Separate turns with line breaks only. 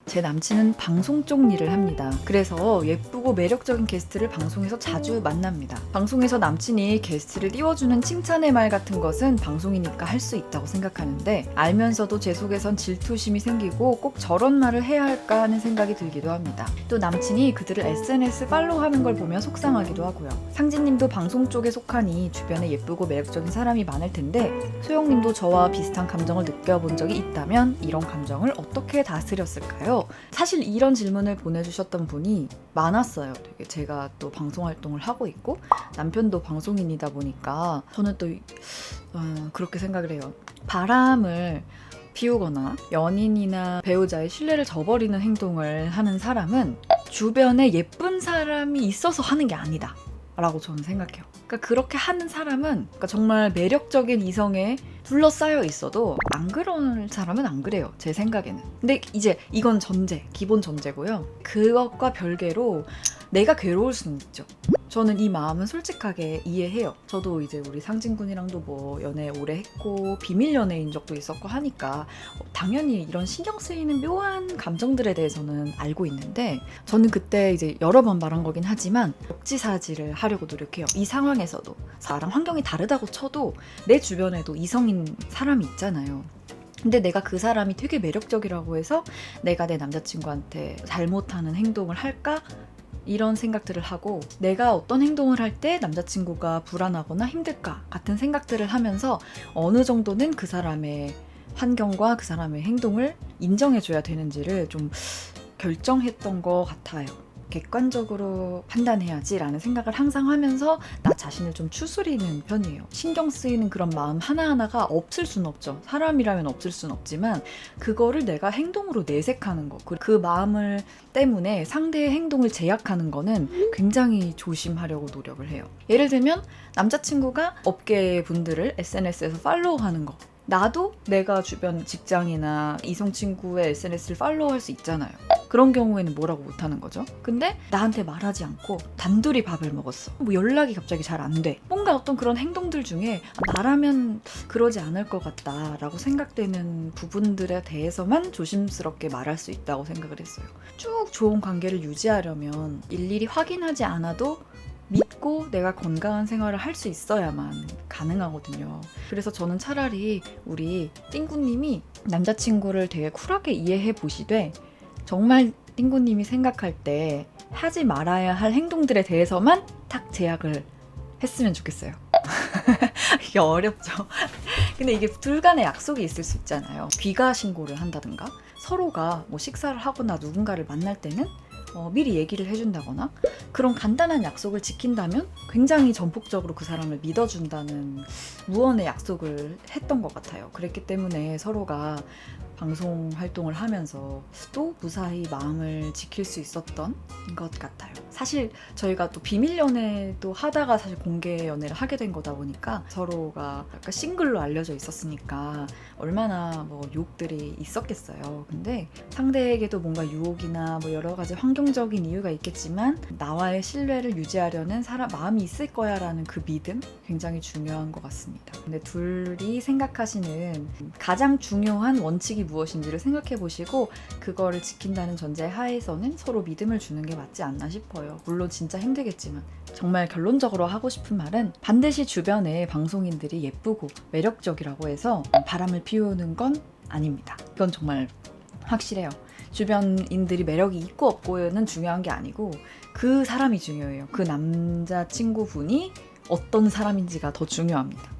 제 남친은 방송 쪽 일을 합니다. 그래서 예쁘고 매력적인 게스트를 방송에서 자주 만납니다. 방송에서 남친이 게스트를 띄워주는 칭찬의 말 같은 것은 방송이니까 할 수 있다고 생각하는데 알면서도 제 속에선 질투심이 생기고 꼭 저런 말을 해야 할까 하는 생각이 들기도 합니다. 또 남친이 그들을 SNS 팔로우하는 걸 보며 속상하기도 하고요. 상진님도 방송 쪽에 속하니 주변에 예쁘고 매력적인 사람이 많을 텐데 소영님도 저와 비슷한 감정을 느껴본 적이 있다면 이런 감정을 어떻게 다스렸을까요? 사실 이런 질문을 보내주셨던 분이 많았어요. 되게 제가 또 방송 활동을 하고 있고 남편도 방송인이다 보니까 저는 또 그렇게 생각을 해요. 바람을 피우거나 연인이나 배우자의 신뢰를 저버리는 행동을 하는 사람은 주변에 예쁜 사람이 있어서 하는 게 아니다 라고 저는 생각해요. 그러니까 그렇게 하는 사람은 그러니까 정말 매력적인 이성에 둘러싸여 있어도 안 그런 사람은 안 그래요. 제 생각에는. 근데 이제 이건 기본 전제고요. 그것과 별개로 내가 괴로울 수는 있죠. 저는 이 마음은 솔직하게 이해해요. 저도 이제 우리 상진군이랑도 뭐 연애 오래 했고 비밀 연애인 적도 있었고 하니까 당연히 이런 신경 쓰이는 묘한 감정들에 대해서는 알고 있는데 저는 그때 이제 여러 번 말한 거긴 하지만 역지사지를 하려고 노력해요. 이 상황에서도 나랑 환경이 다르다고 쳐도 내 주변에도 이성인 사람이 있잖아요. 근데 내가 그 사람이 되게 매력적이라고 해서 내가 내 남자친구한테 잘못하는 행동을 할까? 이런 생각들을 하고 내가 어떤 행동을 할 때 남자친구가 불안하거나 힘들까 같은 생각들을 하면서 어느 정도는 그 사람의 환경과 그 사람의 행동을 인정해줘야 되는지를 좀 결정했던 것 같아요. 객관적으로 판단해야지 라는 생각을 항상 하면서 나 자신을 좀 추스리는 편이에요. 신경 쓰이는 그런 마음 하나하나가 없을 순 없죠. 사람이라면 없을 순 없지만 그거를 내가 행동으로 내색하는 거, 그 마음을 때문에 상대의 행동을 제약하는 거는 굉장히 조심하려고 노력을 해요. 예를 들면 남자친구가 업계 분들을 SNS에서 팔로우하는 거, 나도 내가 주변 직장이나 이성 친구의 SNS를 팔로우할 수 있잖아요. 그런 경우에는 뭐라고 못하는 거죠. 근데 나한테 말하지 않고 단둘이 밥을 먹었어. 뭐 연락이 갑자기 잘 안 돼. 뭔가 어떤 그런 행동들 중에 나라면 그러지 않을 것 같다라고 생각되는 부분들에 대해서만 조심스럽게 말할 수 있다고 생각을 했어요. 쭉 좋은 관계를 유지하려면 일일이 확인하지 않아도 믿고 내가 건강한 생활을 할 수 있어야만 가능하거든요. 그래서 저는 차라리 우리 띵구님이 남자친구를 되게 쿨하게 이해해 보시되 정말 띵구님이 생각할 때 하지 말아야 할 행동들에 대해서만 딱 제약을 했으면 좋겠어요. 이게 어렵죠. 근데 이게 둘 간의 약속이 있을 수 있잖아요. 귀가 신고를 한다든가 서로가 뭐 식사를 하거나 누군가를 만날 때는 미리 얘기를 해준다거나 그런 간단한 약속을 지킨다면 굉장히 전폭적으로 그 사람을 믿어준다는 무언의 약속을 했던 것 같아요. 그랬기 때문에 서로가 방송 활동을 하면서 또 무사히 마음을 지킬 수 있었던 것 같아요. 사실 저희가 또 비밀 연애도 하다가 사실 공개 연애를 하게 된 거다 보니까 서로가 약간 싱글로 알려져 있었으니까 얼마나 뭐 유혹들이 있었겠어요. 근데 상대에게도 뭔가 유혹이나 뭐 여러 가지 환경적인 이유가 있겠지만 나와의 신뢰를 유지하려는 마음이 있을 거야 라는 그 믿음 굉장히 중요한 것 같습니다. 근데 둘이 생각하시는 가장 중요한 원칙이 무엇인지를 생각해 보시고 그거를 지킨다는 전제 하에서는 서로 믿음을 주는 게 맞지 않나 싶어요. 물론 진짜 힘들겠지만 정말 결론적으로 하고 싶은 말은 반드시 주변에 방송인들이 예쁘고 매력적이라고 해서 바람을 피우는 건 아닙니다. 이건 정말 확실해요. 주변인들이 매력이 있고 없고는 중요한 게 아니고 그 사람이 중요해요. 그 남자친구분이 어떤 사람인지가 더 중요합니다.